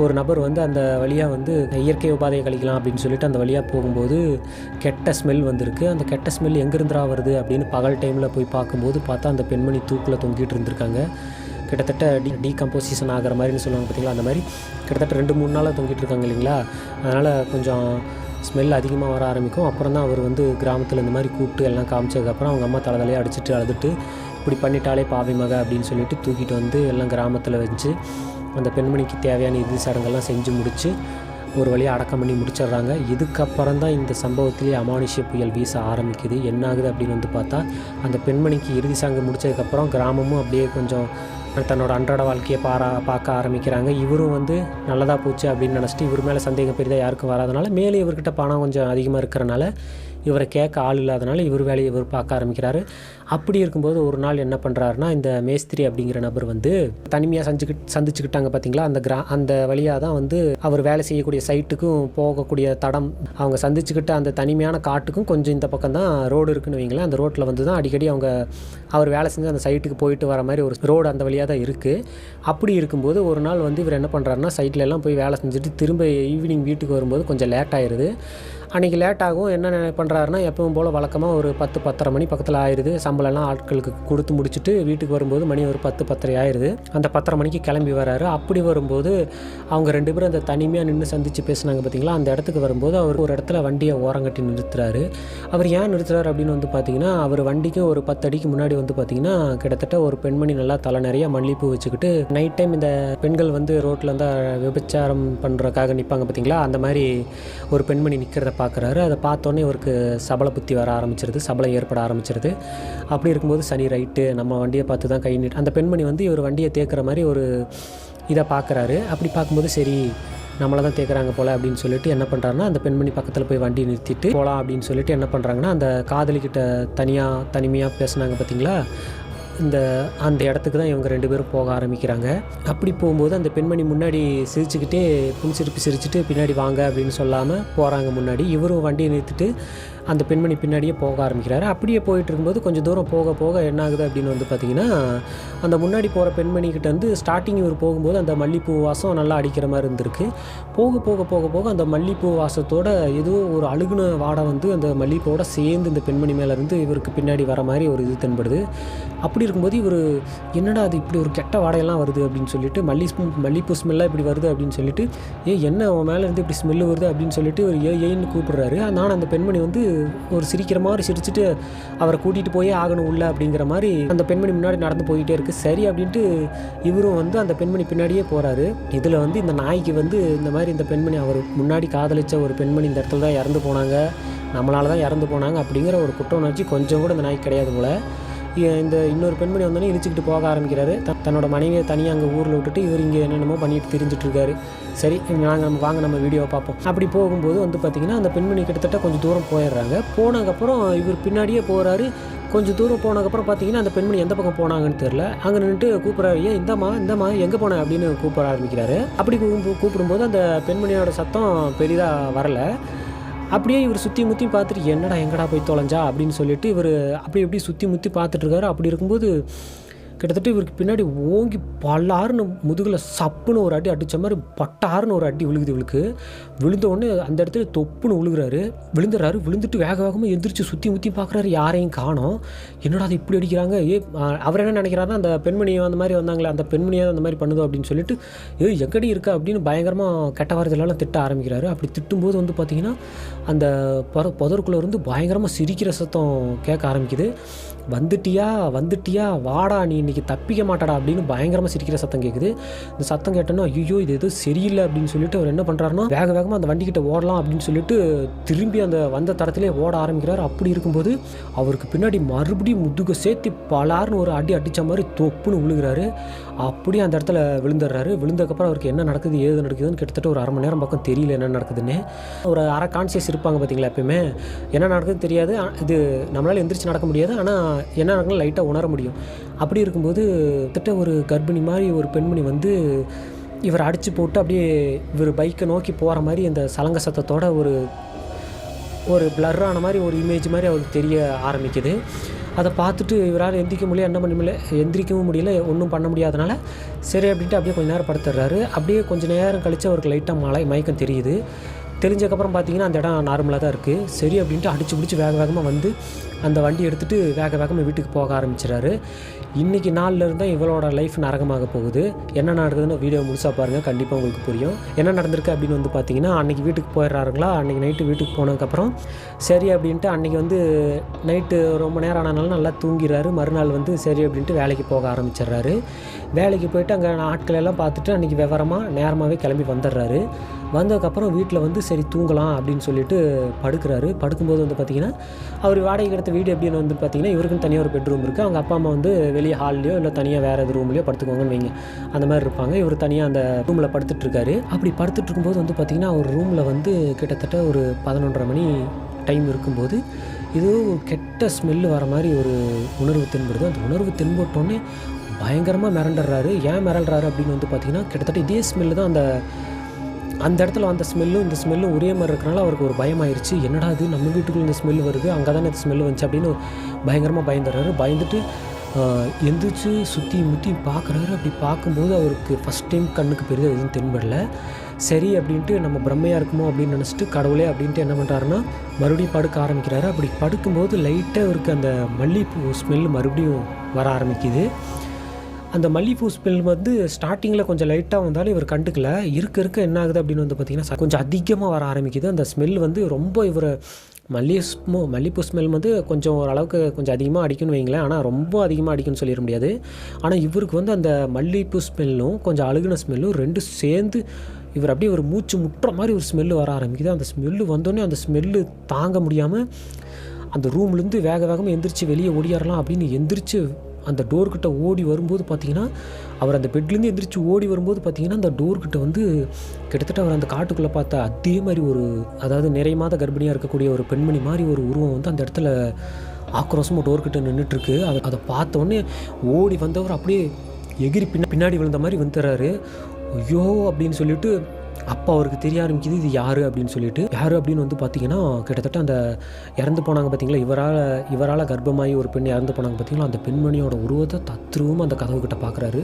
ஒரு நபர் வந்து அந்த வழியாக வந்து இயற்கை உபாதையை கழிக்கலாம் அப்படின்னு சொல்லிட்டு அந்த வழியாக போகும்போது கெட்ட ஸ்மெல் வந்திருக்கு. அந்த கெட்ட ஸ்மெல் எங்கேருந்துரா வருது அப்படின்னு பகல் டைமில் போய் பார்க்கும்போது பார்த்தா அந்த பெண்மணி தூக்கில் தொங்கிட்டு இருந்திருக்காங்க. கிட்டத்தட்ட டீகம்போசிஷன் ஆகிற மாதிரின்னு சொல்லுவாங்க பார்த்தீங்களா, அந்த மாதிரி கிட்டத்தட்ட 2-3 நாளாக தொங்கிட்டு இருக்காங்க இல்லைங்களா. அதனால் கொஞ்சம் ஸ்மெல் அதிகமாக வர ஆரம்பிக்கும். அப்புறம் தான் அவர் வந்து கிராமத்தில் இந்த மாதிரி கூப்பிட்டு எல்லாம் காமிச்சதுக்கப்புறம் அவங்க அம்மா தலையாக அடிச்சுட்டு அழுதுட்டு, இப்படி பண்ணிட்டாலே பாவி மக அப்படின்னு சொல்லிட்டு தூக்கிட்டு வந்து எல்லாம் கிராமத்தில் வச்சு அந்த பெண்மணிக்கு தேவையான இறுதி சடங்கெல்லாம் செஞ்சு முடித்து ஒரு வழியாக அடக்கம் பண்ணி முடிச்சிடுறாங்க. இதுக்கப்புறம் தான் இந்த சம்பவத்திலேயே அமானுஷ்ய புயல் வீச ஆரம்பிக்குது. என்ன ஆகுது அப்படின்னு வந்து பார்த்தா, அந்த பெண்மணிக்கு இறுதி சடங்கு முடித்ததுக்கப்புறம் கிராமமும் அப்படியே கொஞ்சம் தன்னோட அன்றாட வாழ்க்கையை பார்க்க ஆரம்பிக்கிறாங்க. இவரும் வந்து நல்லதாக போச்சு அப்படின்னு நினச்சிட்டு இவர் மேலே சந்தேகம் பெரிதாக யாருக்கும் வராதனால, மேலே இவர்கிட்ட பணம் கொஞ்சம் அதிகமாக இருக்கிறனால இவரை கேட்க ஆள் இல்லாதனால இவர் வேலையை இவர் பார்க்க ஆரம்பிக்கிறாரு. அப்படி இருக்கும்போது ஒரு நாள் என்ன பண்ணுறாருனா, இந்த மேஸ்திரி அப்படிங்கிற நபர் வந்து தனிமையாக சந்திச்சுக்கிட்டாங்க பார்த்தீங்களா, அந்த வழியாக தான் வந்து அவர் வேலை செய்யக்கூடிய சைட்டுக்கும் போகக்கூடிய தடம், அவங்க சந்திச்சுக்கிட்ட அந்த தனிமையான காட்டுக்கும் கொஞ்சம் இந்த பக்கம் தான் ரோடு இருக்குன்னு வைங்களேன். அந்த ரோட்டில் வந்து தான் அடிக்கடி அவர் வேலை செஞ்சு அந்த சைட்டுக்கு போயிட்டு வர மாதிரி ஒரு ரோடு அந்த வழியாக தான் இருக்குது. அப்படி இருக்கும்போது ஒரு நாள் வந்து இவர் என்ன பண்ணுறாருனா, சைட்டில் எல்லாம் போய் வேலை செஞ்சுட்டு திரும்ப ஈவினிங் வீட்டுக்கு வரும்போது கொஞ்சம் லேட் ஆயிடுது. அன்றைக்கி லேட் ஆகும். என்ன பண்ணுறாருன்னா, எப்பவும் போல் வழக்கமாக ஒரு 10-10:30 மணி பக்கத்தில் ஆயிடுது. சம்பளம்லாம் ஆட்களுக்கு கொடுத்து முடிச்சுட்டு வீட்டுக்கு வரும்போது மணி ஒரு 10-10:30 ஆயிடுது. அந்த 10:30 மணிக்கு கிளம்பி வராரு. அப்படி வரும்போது அவங்க 2 பேரும் அந்த தனிமையாக நின்று சந்தித்து பேசுனாங்க பார்த்தீங்களா, அந்த இடத்துக்கு வரும்போது அவர் ஒரு இடத்துல வண்டியை ஓரங்கட்டி நிறுத்துறாரு. அவர் ஏன் நிறுத்துறாரு அப்படின்னு வந்து பார்த்தீங்கன்னா, அவர் வண்டிக்கு ஒரு 10 அடிக்கு முன்னாடி வந்து பார்த்தீங்கன்னா, கிட்டத்தட்ட ஒரு பெண்மணி நல்லா தலை நிறைய மல்லிகைப்பூ வச்சுக்கிட்டு, நைட் டைம் இந்த பெண்கள் வந்து ரோட்டில் இருந்தால் விபச்சாரம் பண்ணுறதுக்காக நிற்பாங்க பார்த்தீங்களா, அந்த மாதிரி ஒரு பெண்மணி நிற்கிறத பார்க்குறாரு. அதை பார்த்தோன்னே இவருக்கு சபல புத்தி வர ஆரம்பிச்சிருது, சபலம் ஏற்பட ஆரம்பிச்சிருது. அப்படி இருக்கும்போது சரி ரைட்டு, நம்ம வண்டியை பார்த்து தான் கை நீட்டு, அந்த பெண்மணி வந்து இவர் வண்டியை தேய்க்கிற மாதிரி ஒரு இதை பார்க்குறாரு. அப்படி பார்க்கும்போது சரி நம்மளை தான் தேய்க்குறாங்க போல் அப்படின்னு சொல்லிட்டு என்ன பண்ணுறாருன்னா, அந்த பெண்மணி பக்கத்தில் போய் வண்டி நிறுத்திட்டு போகலாம் அப்படின்னு சொல்லிட்டு என்ன பண்ணுறாங்கன்னா, அந்த காதலிக்கிட்ட தனிமையாக பேசுனாங்க பார்த்தீங்களா, அந்த இடத்துக்கு தான் இவங்க 2 பேரும் போக ஆரம்பிக்கிறாங்க. அப்படி போகும்போது அந்த பெண்மணி முன்னாடி சிரிச்சுக்கிட்டே புன்சிரிப்பு சிரிச்சுட்டு பின்னாடி வாங்க அப்படின்னு சொல்லாமல் போகிறாங்க முன்னாடி. இவரும் வண்டியை நிறுத்திட்டு அந்த பெண்மணி பின்னாடியே போக ஆரம்பிக்கிறாரு. அப்படியே போயிட்டு இருக்கும்போது கொஞ்சம் தூரம் போக போக என்ன ஆகுது அப்படின்னு வந்து பார்த்திங்கன்னா, அந்த முன்னாடி போகிற பெண்மணிக்கிட்ட வந்து ஸ்டார்டிங் இவர் போகும்போது அந்த மல்லிகைப்பூ வாசம் நல்லா அடிக்கிற மாதிரி இருந்திருக்கு. போக போக போக போக அந்த மல்லிகைப்பூ வாசத்தோட ஏதோ ஒரு அழுகுன வாடை வந்து அந்த மல்லிகைப்பூவோட சேர்ந்து இந்த பெண்மணி மேலேருந்து இவருக்கு பின்னாடி வர மாதிரி ஒரு இது தென்படுது. அப்படி இருக்கும்போது இவர் என்னடா அது இப்படி ஒரு கெட்ட வாடையெல்லாம் வருது அப்படின்னு சொல்லிட்டு, மல்லிகைப்பூ ஸ்மெல்லாக இப்படி வருது அப்படின்னு சொல்லிட்டு, என்ன அவன் மேலேருந்து இப்படி ஸ்மெல்லு வருது அப்படின்னு சொல்லிட்டு ஒரு ஏன்னு கூப்பிடுறாரு. நான் அந்த பெண்மணி வந்து ஒரு சிரிக்கிற மாதிரி சிரிச்சுட்டு அவரை கூட்டிகிட்டு போயே ஆகணும் உள்ள அப்படிங்கிற மாதிரி அந்த பெண்மணி முன்னாடி நடந்து போயிட்டே இருக்குது. சரி அப்படின்ட்டு இவரும் வந்து அந்த பெண்மணி பின்னாடியே போகிறாரு. இதில் வந்து இந்த நாய்க்கு வந்து இந்த மாதிரி இந்த பெண்மணி அவர் முன்னாடி காதலித்த ஒரு பெண்மணி இந்த இடத்துல தான் இறந்து போனாங்க, நம்மளால தான் இறந்து போனாங்க அப்படிங்கிற ஒரு குற்ற உணர்ச்சி கொஞ்சம் கூட இந்த நாய்க்கு கிடையாது போல. இந்த இன்னொரு பெண்மணி வந்தோடனே இழுச்சிக்கிட்டு போக ஆரம்பிக்கிறாரு. தன்னோட மனைவியை தனியாக அங்கே ஊரில் விட்டுட்டு இவர் இங்கே என்னென்னமோ பண்ணிட்டு திரிஞ்சிட்ருக்காரு. சரி நம்ம வீடியோவை பார்ப்போம். அப்படி போகும்போது வந்து பார்த்திங்கன்னா, அந்த பெண்மணி கிட்டத்தட்ட கொஞ்சம் தூரம் போயிடுறாங்க. போனதுக்கப்புறம் இவர் பின்னாடியே போகிறாரு. கொஞ்சம் தூரம் போனதுக்கப்புறம் பார்த்தீங்கன்னா, அந்த பெண்மணி எந்த பக்கம் போனாங்கன்னு தெரில. அங்கே நின்றுட்டு கூப்பிட்றாரு, இந்தம்மா எங்கே போனேன் அப்படின்னு கூப்பிட ஆரம்பிக்கிறாரு. அப்படி கூப்பிடும்போது அந்த பெண்மணியோட சத்தம் பெரிதாக வரலை. அப்படியே இவர் சுற்றி முற்றி பார்த்துட்டு எங்கடா போய் தொலைஞ்சா அப்படின்னு சொல்லிட்டு இவர் அப்படி சுற்றி முற்றி பார்த்துட்ருக்காரு. அப்படி இருக்கும்போது கிட்டத்தட்ட இவருக்கு பின்னாடி ஓங்கி பல்லாருன்னு முதுகில் சப்புன்னு ஒரு அடி அடித்த மாதிரி பட்டாருன்னு ஒரு அடி விழுகுது. விழுந்த உடனே அந்த இடத்துல தொப்புன்னு விழுந்துட்டு வேக வேகமாக எந்திரிச்சு சுற்றி முற்றி பார்க்குறாரு. யாரையும் காணோம். என்னடா அது இப்படி அடிக்கிறாங்க, அவர் என்ன நினைக்கிறாருன்னா, அந்த பெண்மணியை அந்த மாதிரி வந்தாங்களே அந்த பெண்மணியாக அந்த மாதிரி பண்ணுதோ அப்படின்னு சொல்லிட்டு எங்கடி இருக்கா அப்படின்னு பயங்கரமாக கெட்ட வார்த்தையிலலாம் திட்ட ஆரம்பிக்கிறாரு. அப்படி திட்டும்போது வந்து பார்த்திங்கன்னா, அந்த புதருக்குள்ளே இருந்து பயங்கரமாக சிரிக்கிற சத்தம் கேட்க ஆரம்பிக்குது. வந்துட்டியா வாடா, நீ இன்றைக்கி தப்பிக்க மாட்டாடா அப்படின்னு பயங்கரமாக சிரிக்கிற சத்தம் கேட்குது. இந்த சத்தம் கேட்டோன்னா ஐயோ இது எதுவும் சரியில்லை அப்படின்னு சொல்லிட்டு அவர் என்ன பண்ணுறாருன்னா, வேகமாக அந்த வண்டிக்கிட்ட ஓடலாம் அப்படின்னு சொல்லிட்டு திரும்பி அந்த வந்த தரத்திலே ஓட ஆரம்பிக்கிறார். அப்படி இருக்கும்போது அவருக்கு பின்னாடி மறுபடியும் முதுக சேர்த்து பலார்னு ஒரு அடி அடித்த மாதிரி தொப்புன்னு விழுகிறாரு. அப்படியே அந்த இடத்துல விழுந்துடுறாரு. விழுந்ததுக்கப்புறம் அவருக்கு என்ன நடக்குது ஏது நடக்குதுன்னு கிட்டத்தட்ட ஒரு 1/2 மணி நேரம் பக்கம் தெரியல என்ன நடக்குதுன்னு. ஒரு அரை கான்சியஸ் இருப்பாங்க பார்த்தீங்களா, எப்பயுமே என்ன நடக்குதுன்னு தெரியாது. இது நம்மளால் எந்திரிச்சு நடக்க முடியாது, ஆனால் என்ன நடக்குன்னு லைட்டாக உணர முடியும். அப்படி இருக்கும்போது கிட்டத்தட்ட ஒரு கர்ப்பிணி மாதிரி ஒரு பெண்மணி வந்து இவர் அடித்து போட்டு அப்படியே இவர் பைக்கை நோக்கி போகிற மாதிரி அந்த சலங்க சத்தத்தோட ஒரு பிளர்ரான மாதிரி ஒரு இமேஜ் மாதிரி அவருக்கு தெரிய ஆரம்பிக்குது. அதை பார்த்துட்டு இவரால் எந்திரிக்கவும் முடியல, ஒன்றும் பண்ண முடியாதனால சரி அப்படின்ட்டு அப்படியே கொஞ்சம் நேரம் படுத்துடுறாரு. அப்படியே கொஞ்சம் நேரம் கழித்து அவருக்கு லைட்டாக மயக்கம் தெரியுது. தெரிஞ்சக்கப்புறம் பார்த்தீங்கன்னா அந்த இடம் நார்மலாக தான் இருக்குது. சரி அப்படின்ட்டு அடித்து பிடிச்சி வேகமாக வந்து அந்த வண்டி எடுத்துகிட்டு வேகமாக வீட்டுக்கு போக ஆரம்பிச்சிடறாரு. இன்றைக்கி நாள்லேருந்து தான் இவளோட லைஃப் நரகமாக போகுது. என்ன நடக்குதுன்னு வீடியோ முழுசாக பாருங்கள், கண்டிப்பாக உங்களுக்கு புரியும். என்ன நடந்திருக்கு அப்படின்னு வந்து பார்த்தீங்கன்னா, அன்றைக்கி வீட்டுக்கு போயிடுறாருங்களா. அன்றைக்கி நைட்டு வீட்டுக்கு போனதுக்கப்புறம் சரி அப்படின்ட்டு அன்றைக்கி வந்து நைட்டு ரொம்ப நேரம் ஆனாலும் நல்லா தூங்கிடுறாரு. மறுநாள் வந்து சரி அப்படின்ட்டு வேலைக்கு போக ஆரம்பிச்சிடுறாரு. வேலைக்கு போயிட்டு அங்கே ஆட்கள் எல்லாம் பார்த்துட்டு அன்றைக்கி நேரமாகவே கிளம்பி வந்துடுறாரு. வந்ததுக்கப்புறம் வீட்டில் வந்து சரி தூங்கலாம் அப்படின்னு சொல்லிட்டு படுக்கிறாரு. படுக்கும்போது வந்து பார்த்திங்கன்னா, அவர் வாடகைக்கு எடுத்த வீடு எப்படின்னு வந்து பார்த்திங்கன்னா, இவருக்குன்னு தனியாக ஒரு பெட்ரூம் இருக்குது. அவங்க அப்பா அம்மா வந்து வெளியே ஹால்லையோ இல்லை தனியாக வேறு எது ரூம்லையோ படுத்துக்கோங்கன்னு வைங்க, அந்த மாதிரி இருப்பாங்க. இவர் தனியாக அந்த ரூமில் படுத்துட்ருக்காரு. அப்படி படுத்துட்டு இருக்கும்போது வந்து பார்த்திங்கன்னா, அவர் ரூமில் வந்து கிட்டத்தட்ட ஒரு 11:30 மணி டைம் இருக்கும்போது இது ஒரு கெட்ட ஸ்மெல்லு வர மாதிரி ஒரு உணர்வு தென்படுது. அந்த உணர்வு தென்பட்டோன்னே பயங்கரமாக மிரண்டுறாரு. ஏன் மிரள்றாரு அப்படின்னு வந்து பார்த்திங்கன்னா, கிட்டத்தட்ட இதே ஸ்மெல்லு தான் அந்த இடத்துல அந்த ஸ்மெல்லும் இந்த ஸ்மெல்லும் ஒரே மாதிரி இருக்கிறனால அவருக்கு ஒரு பயமாயிருச்சு. என்னடா இது நம்ம வீட்டுக்குள்ளே இந்த ஸ்மெல் வருது, அங்கே தானே இந்த ஸ்மெல்லு வந்துச்சு அப்படின்னு பயங்கரமாக பயந்துட்டு எந்திரிச்சு சுற்றி முற்றி பார்க்குறாரு. அப்படி பார்க்கும்போது அவருக்கு ஃபஸ்ட் டைம் கண்ணுக்கு பெரிதாக எதுவும் தென்படலை. சரி அப்படின்ட்டு நம்ம பிரம்மையாக இருக்குமோ அப்படின்னு நினச்சிட்டு கடவுளே அப்படின்ட்டு என்ன பண்ணுறாருன்னா மறுபடியும் படுக்க ஆரம்பிக்கிறாரு. அப்படி படுக்கும்போது லைட்டாக இருக்க அந்த மல்லிகைப்பூ ஸ்மெல் மறுபடியும் வர ஆரம்பிக்குது. அந்த மல்லிகைப்பூ ஸ்மெல் வந்து ஸ்டார்டிங்கில் கொஞ்சம் லைட்டாக வந்தாலும் இவர் கண்டுக்கல. இருக்க என்ன ஆகுது அப்படின்னு வந்து பார்த்திங்கன்னா கொஞ்சம் அதிகமாக வர ஆரம்பிக்குது. அந்த ஸ்மெல் வந்து ரொம்ப இவர் மல்லிகைப்பூ ஸ்மெல் வந்து கொஞ்சம் ஓரளவுக்கு கொஞ்சம் அதிகமாக அடிக்குன்னு வைங்களேன். ஆனால் ரொம்ப அதிகமாக அடிக்குன்னு சொல்லிட முடியாது. ஆனால் இவருக்கு வந்து அந்த மல்லிகைப்பூ ஸ்மெல்லும் கொஞ்சம் அழுகுன ஸ்மெல்லும் ரெண்டும் சேர்ந்து இவர் அப்படியே ஒரு மூச்சு முட்டுற மாதிரி ஒரு ஸ்மெல்லு வர ஆரம்பிக்குது. அந்த ஸ்மெல்லு வந்தோடனே அந்த ஸ்மெல்லு தாங்க முடியாமல் அந்த ரூம்லேருந்து வேகமாக எந்திரிச்சு வெளியே ஓடியாரலாம் அப்படின்னு எந்திரிச்சு அந்த டோர்கிட்ட ஓடி வரும்போது பார்த்திங்கன்னா அவர் அந்த பெட்லேருந்து எந்திரிச்சு ஓடி வரும்போது பார்த்திங்கன்னா அந்த டோர்கிட்ட வந்து கிட்டத்தட்ட அவர் அந்த காட்டுக்குள்ளே பார்த்தா அதே மாதிரி அதாவது நிறைய மாத கர்ப்பிணியாக இருக்கக்கூடிய ஒரு பெண்மணி மாதிரி ஒரு உருவம் வந்து அந்த இடத்துல ஆக்ரோஷமாக டோர்கிட்ட நின்றுட்டுருக்கு. அதை பார்த்தோன்னே ஓடி வந்தவர் அப்படியே எகிரி பின்னாடி விழுந்த மாதிரி வந்துடுறாரு. ஐயோ அப்படின்னு சொல்லிட்டு அப்போ அவருக்கு தெரிய ஆரம்பிக்குது இது யார் அப்படின்னு சொல்லிட்டு. யார் அப்படின்னு வந்து பார்த்திங்கன்னா கிட்டத்தட்ட அந்த இறந்து போனாங்க பார்த்திங்களா, இவரால் கர்ப்பமாகி ஒரு பெண் இறந்து போனாங்க பார்த்திங்களா, அந்த பெண்மணியோட உருவத்தை தத்ரூபமாக அந்த கதவுக்கிட்ட பார்க்குறாரு.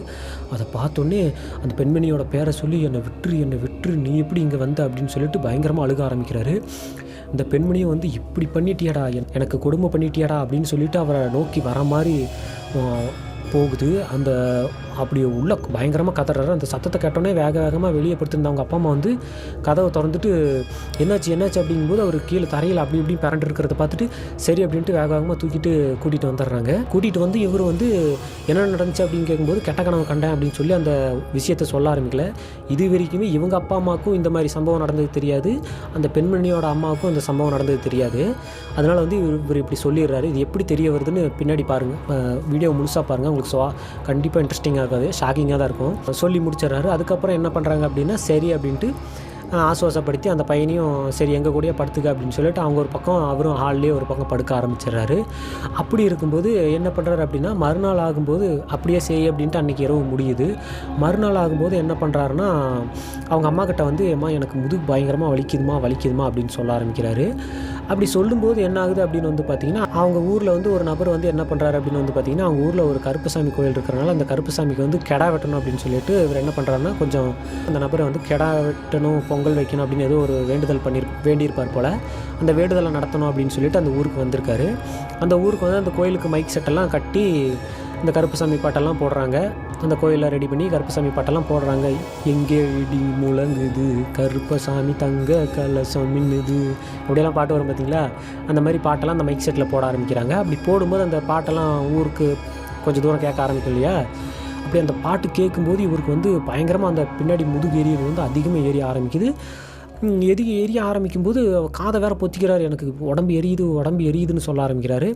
அதை பார்த்தோன்னே அந்த பெண்மணியோட பேரை சொல்லி என்னை விட்டுரு நீ எப்படி இங்கே வந்த அப்படின்னு சொல்லிட்டு பயங்கரமாக அழுக ஆரம்பிக்கிறாரு. இந்த பெண்மணியும் வந்து இப்படி பண்ணிட்டியாடா, எனக்கு கொடுமை பண்ணிட்டியாடா அப்படின்னு சொல்லிட்டு அவரை நோக்கி வர மாதிரி போகுது. அப்படி உள்ள பயங்கரமாக கதறாரு. அந்த சத்தத்தை கேட்டோன்னே வேகமாக வெளியே படுத்திருந்தவங்க அப்பா அம்மா வந்து கதவை திறந்துட்டு என்னாச்சு அப்படிங்கும்போது அவர் கீழே தரையில் அப்படி இப்படி பரண்டு இருக்கிறத பார்த்துட்டு சரி அப்படின்ட்டு வேகமாக தூக்கிட்டு கூட்டிகிட்டு வந்துடுறாங்க. கூட்டிகிட்டு வந்து இவர் வந்து என்ன நடந்துச்சு அப்படின்னு கேட்கும்போது கெட்ட கனவு கண்டேன் அப்படின்னு சொல்லி அந்த விஷயத்தை சொல்ல ஆரம்பிக்கல. இது வரைக்குமே இவங்க அப்பா அம்மாவுக்கும் இந்த மாதிரி சம்பவம் நடந்தது தெரியாது, அந்த பெண்மணியோட அம்மாவுக்கும் இந்த சம்பவம் நடந்தது தெரியாது. அதனால் வந்து இவர் இப்படி சொல்லிடுறாரு. இது எப்படி தெரிய வருதுன்னு பின்னாடி பாருங்கள், வீடியோ முழுசாக பாருங்கள், உங்களுக்கு கண்டிப்பாக இன்ட்ரெஸ்டிங்காக இருக்காது, ஷாக்கிங்காக தான் இருக்கும். சொல்லி முடிச்சிடறாரு. அதுக்கப்புறம் என்ன பண்ணுறாங்க அப்படின்னா சரி அப்படின்ட்டு ஆசுவாசப்படுத்தி அந்த பையனையும் சரி எங்கள் கூடயே படுத்துக்க அப்படின்னு சொல்லிட்டு அவங்க ஒரு பக்கம் அவரும் ஹால்லேயே ஒரு பக்கம் படுக்க ஆரம்பிச்சிடுறாரு. அப்படி இருக்கும்போது என்ன பண்ணுறாரு அப்படின்னா மறுநாள் ஆகும்போது அப்படியே செய் அப்படின்ட்டு அன்றைக்கி இரவு முடியுது. மறுநாள் ஆகும்போது என்ன பண்ணுறாருன்னா அவங்க அம்மா கிட்ட வந்து அம்மா எனக்கு முதுகு பயங்கரமாக வலிக்குதுமா அப்படின்னு சொல்ல ஆரம்பிக்கிறாரு. அப்படி சொல்லும்போது என்ன ஆகுது அப்படின்னு வந்து பார்த்திங்கன்னா அவங்க ஊரில் வந்து ஒரு நபர் வந்து என்ன பண்ணுறாரு அப்படின்னு வந்து பார்த்திங்கன்னா அவங்க ஊரில் ஒரு கருப்புசாமி கோயில் இருக்கிறனால அந்த கருப்புசாமிக்கு வந்து கெடா வெட்டணும் அப்படின்னு சொல்லிட்டு இவர் என்ன பண்ணுறாருன்னா கொஞ்சம் அந்த நபரை வந்து கெடா வெட்டணும் பொங்கல் வைக்கணும் அப்படின்னு ஏதோ ஒரு வேண்டுதல் வேண்டியிருப்பார் போல். அந்த வேண்டுதலை நடத்தணும் அப்படின்னு சொல்லிட்டு அந்த ஊருக்கு வந்திருக்காரு. அந்த ஊருக்கு வந்து அந்த கோயிலுக்கு மைக் செட்டெல்லாம் கட்டி இந்த கருப்புசாமி பாட்டெல்லாம் போடுறாங்க. அந்த கோயிலில் ரெடி பண்ணி கருப்புசாமி பாட்டெல்லாம் போடுறாங்க. எங்கே இடி முழங்குது கருப்பசாமி தங்க கலசம் மின்னுது அப்படியெல்லாம் பாட்டு வரும் பார்த்திங்களா, அந்த மாதிரி பாட்டெல்லாம் அந்த மைக் செட்டில் போட ஆரம்பிக்கிறாங்க. அப்படி போடும்போது அந்த பாட்டெல்லாம் ஊருக்கு கொஞ்சம் தூரம் கேட்க ஆரம்பிக்கும் இல்லையா, அப்படி அந்த பாட்டு கேட்கும்போது இவருக்கு வந்து பயங்கரமாக அந்த பின்னாடி முதுகு எரியது வந்து அதிகமாக ஏரிய ஆரம்பிக்குது. எரிய ஆரம்பிக்கும்போது காதை வேற பொத்திக்கிறாரு, எனக்கு உடம்பு எரியுதுன்னு சொல்ல ஆரம்பிக்கிறாரு.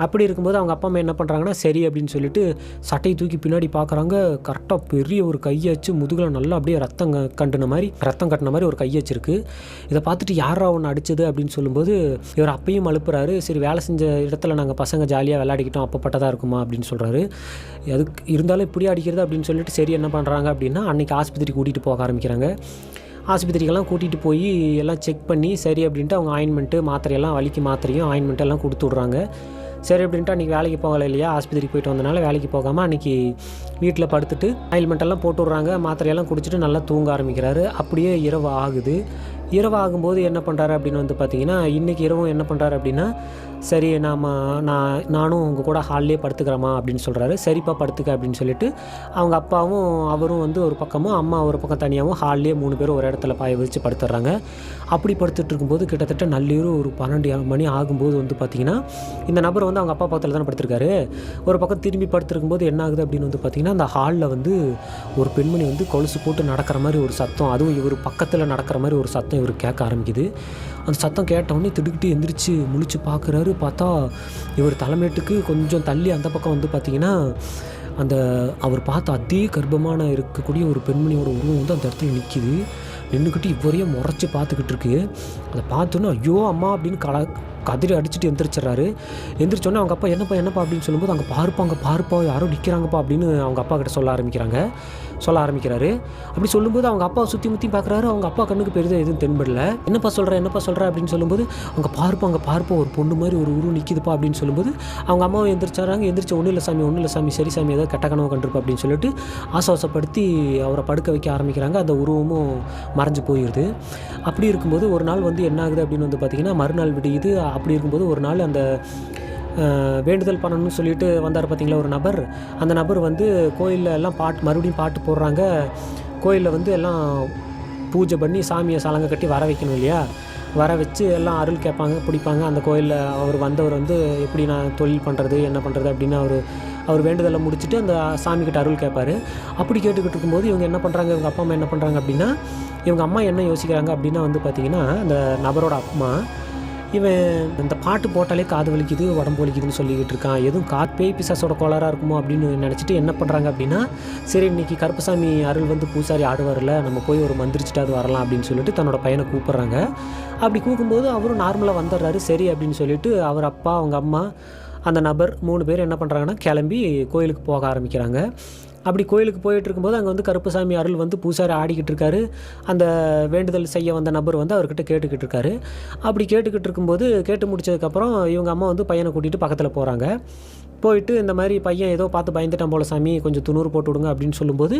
அப்படி இருக்கும்போது அவங்க அப்பா அம்மா என்ன பண்ணுறாங்கன்னா சரி அப்படின்னு சொல்லிட்டு சட்டையை தூக்கி பின்னாடி பார்க்குறாங்க. கரெக்டாக பெரிய ஒரு கையச்சு முதுகில் நல்லா அப்படியே ரத்தம் கட்டின மாதிரி ஒரு கையச்சிருக்கு. இதை பார்த்துட்டு யாரா ஒன்று அடித்தது அப்படின்னு சொல்லும்போது இவர் அப்பையும் அழுப்புறாரு. சரி வேலை செஞ்ச இடத்துல நாங்கள் பசங்க ஜாலியாக விளையாடிக்கிட்டோம், அப்பப்பட்டதாக இருக்குமா அப்படின்னு சொல்கிறாரு. அதுக்கு இருந்தாலும் இப்படி அடிக்கிறது அப்படின்னு சொல்லிட்டு சரி என்ன பண்ணுறாங்க அப்படின்னா அன்றைக்கி ஆஸ்பத்திரிக்கு கூட்டிகிட்டு போக ஆரம்பிக்கிறாங்க. ஆஸ்பத்திரிக்கெல்லாம் கூட்டிகிட்டு போய் எல்லாம் செக் பண்ணி சரி அப்படின்ட்டு அவங்க ஆயின்மெண்ட்டு மாத்திரையெல்லாம் வலிக்கு மாத்திரையும் ஆயின்மெண்ட்டு எல்லாம் கொடுத்து விட்றாங்க. சரி அப்படின்ட்டு அன்றைக்கி வேலைக்கு போகலை இல்லையா, ஆஸ்பத்திரிக்கு போயிட்டு வந்தனால வேலைக்கு போகாமல் அன்றைக்கி வீட்டில் படுத்துட்டு ஆயின்மெண்ட்டெல்லாம் போட்டு விட்றாங்க. மாத்திரையெல்லாம் குடிச்சிட்டு நல்லா தூங்க ஆரம்பிக்கிறாரு. அப்படியே இரவு ஆகுது. இரவு ஆகும்போது என்ன பண்ணுறாரு அப்படின்னு வந்து பார்த்திங்கன்னா இன்றைக்கி இரவும் என்ன பண்ணுறாரு அப்படின்னா சரி நானும் உங்கள் கூட ஹால்லே படுத்துக்கிறேம்மா அப்படின்னு சொல்கிறாரு. சரிப்பா படுத்துக்க அப்படின்னு சொல்லிட்டு அவங்க அப்பாவும் அவரும் வந்து ஒரு பக்கமும் அம்மா ஒரு பக்கம் தனியாகவும் ஹால்லே 3 பேரும் ஒரு இடத்துல பாய விரித்து படுத்துடுறாங்க. அப்படி படுத்துட்டு இருக்கும்போது கிட்டத்தட்ட நள்ளிரவு ஒரு 12 மணி ஆகும்போது வந்து பார்த்திங்கன்னா இந்த நபர் வந்து அவங்க அப்பா பக்கத்தில் தானே படுத்திருக்காரு. ஒரு பக்கம் திரும்பி படுத்துருக்கும்போது என்ன ஆகுது அப்படின்னு வந்து பார்த்திங்கன்னா அந்த ஹாலில் வந்து ஒரு பெண்மணி வந்து கொலுசு போட்டு நடக்கிற மாதிரி ஒரு சத்தம், அதுவும் இவர் பக்கத்தில் நடக்கிற மாதிரி ஒரு சத்தம் இவர் கேட்க ஆரம்பிக்குது. அந்த சத்தம் கேட்டவுடனே திடுக்கிட்டு எந்திரிச்சு முழிச்சு பார்க்குறாரு. பார்த்தா இவர் தலைமேட்டுக்கு கொஞ்சம் தள்ளி அந்த பக்கம் வந்து பார்த்திங்கன்னா அவர் பார்த்த அதே கர்ப்பமான இருக்கக்கூடிய ஒரு பெண்மணியோட உருவம் வந்து அந்த இடத்துல நிற்கிது. நின்றுக்கிட்டு இவரையே முறைச்சி பார்த்துக்கிட்டு இருக்கு. அதை பார்த்தோன்னே ஐயோ அம்மா அப்படின்னு கதிரி அடிச்சுட்டு எந்திரிச்சிட்றாரு. எந்திரிச்சோன்னே அவங்க அப்பா என்னப்பா அப்படின்னு சொல்லும்போது, அங்கே பாருப்பா யாரோ நிற்கிறாங்கப்பா அப்படின்னு அவங்க அப்பா கிட்ட சொல்ல ஆரம்பிக்கிறாரு. அப்படி சொல்லும்போது அவங்க அப்பா சுற்றி முற்றி பார்க்குறாரு. அவங்க அப்பா கண்ணுக்கு பெரிதாக எதுவும் தென்படல. என்னப்பா சொல்கிற அப்படின்னு சொல்லும்போது, அங்கே பாருப்பா ஒரு பொண்ணு மாதிரி ஒரு உருவம் நிற்கிதுப்பா அப்படின்னு சொல்லும்போது, அவங்க அம்மாவை எந்திரிச்சு ஒன்றும் இல்லை சாமி சரி சாமி ஏதோ கெட்ட கனவு கண்டிருப்பா அப்படின்னு சொல்லிட்டு ஆசுவாசப்படுத்தி அவரை படுக்க வைக்க ஆரம்பிக்கிறாங்க. அந்த உருவமும் மறைஞ்சு போயிடுது. அப்படி இருக்கும்போது ஒரு நாள் வந்து என்ன ஆகுது அப்படின்னு வந்து பார்த்திங்கன்னா, மறுநாள் விடியுது. அப்படி இருக்கும்போது ஒரு நாள் அந்த வேண்டுதல் பண்ணணும்னு சொல்லிட்டு வந்தார் பார்த்திங்களா ஒரு நபர். அந்த நபர் வந்து கோயிலில் எல்லாம் மறுபடியும் பாட்டு போடுறாங்க. கோயிலில் வந்து எல்லாம் பூஜை பண்ணி சாமியை சலங்கை கட்டி வர வைக்கணும் இல்லையா, வர வச்சு எல்லாம் அருள் கேட்பாங்க, பிடிப்பாங்க. அந்த கோயிலில் அவர் வந்தவர் வந்து எப்படி நான் தொழில் பண்ணுறது என்ன பண்ணுறது அப்படின்னு அவர் வேண்டுதலை முடிச்சுட்டு அந்த சாமிக்கிட்ட அருள் கேட்பார். அப்படி கேட்டுக்கிட்டு இருக்கும்போது இவங்க என்ன பண்ணுறாங்க, இவங்க அப்பா அம்மா என்ன பண்ணுறாங்க அப்படின்னா, இவங்க அம்மா என்ன யோசிக்கிறாங்க அப்படின்னா வந்து பார்த்திங்கன்னா, அந்த நபரோட அம்மா, இவன் இந்த பாட்டு போட்டாலே காது வலிக்குது உடம்பு வலிக்குதுன்னு சொல்லிக்கிட்டு இருக்கான், எதுவும் பேய் பிசாசோட கோளாறாக இருக்குமோ அப்படின்னு நினச்சிட்டு என்ன பண்ணுறாங்க அப்படின்னா, சரி இன்றைக்கி கருப்பசாமி அருள் வந்து பூசாரி ஆடுவார்ல, நம்ம போய் ஒரு மந்திரிச்சிட்டு அது வரலாம் அப்படின்னு சொல்லிட்டு தன்னோட பையனை கூப்பிட்றாங்க. அப்படி கூப்பிடும்போது அவரும் நார்மலாக வந்துடுறாரு. சரி அப்படின்னு சொல்லிட்டு அவர் அப்பா அவங்க அம்மா அந்த நபர் 3 பேர் என்ன பண்ணுறாங்கன்னா கிளம்பி கோயிலுக்கு போக ஆரம்பிக்கிறாங்க. அப்படி கோயிலுக்கு போயிட்டு இருக்கும்போது அங்கே வந்து கருப்பசாமி அருள் வந்து பூசாரி ஆடிக்கிட்டு இருக்காரு. அந்த வேண்டுதல் செய்ய வந்த நபர் வந்து அவர்கிட்ட கேட்டுக்கிட்டு இருக்காரு. அப்படி கேட்டுக்கிட்டு இருக்கும்போது கேட்டு முடிச்சதுக்கப்புறம் இவங்க அம்மா வந்து பையனை கூட்டிகிட்டு பக்கத்தில் போகிறாங்க. போயிட்டு இந்த மாதிரி பையன் ஏதோ பார்த்து பயந்துட்டான் போல சாமி, கொஞ்சம் துணூறு போட்டு விடுங்க அப்படின்னு சொல்லும்போது,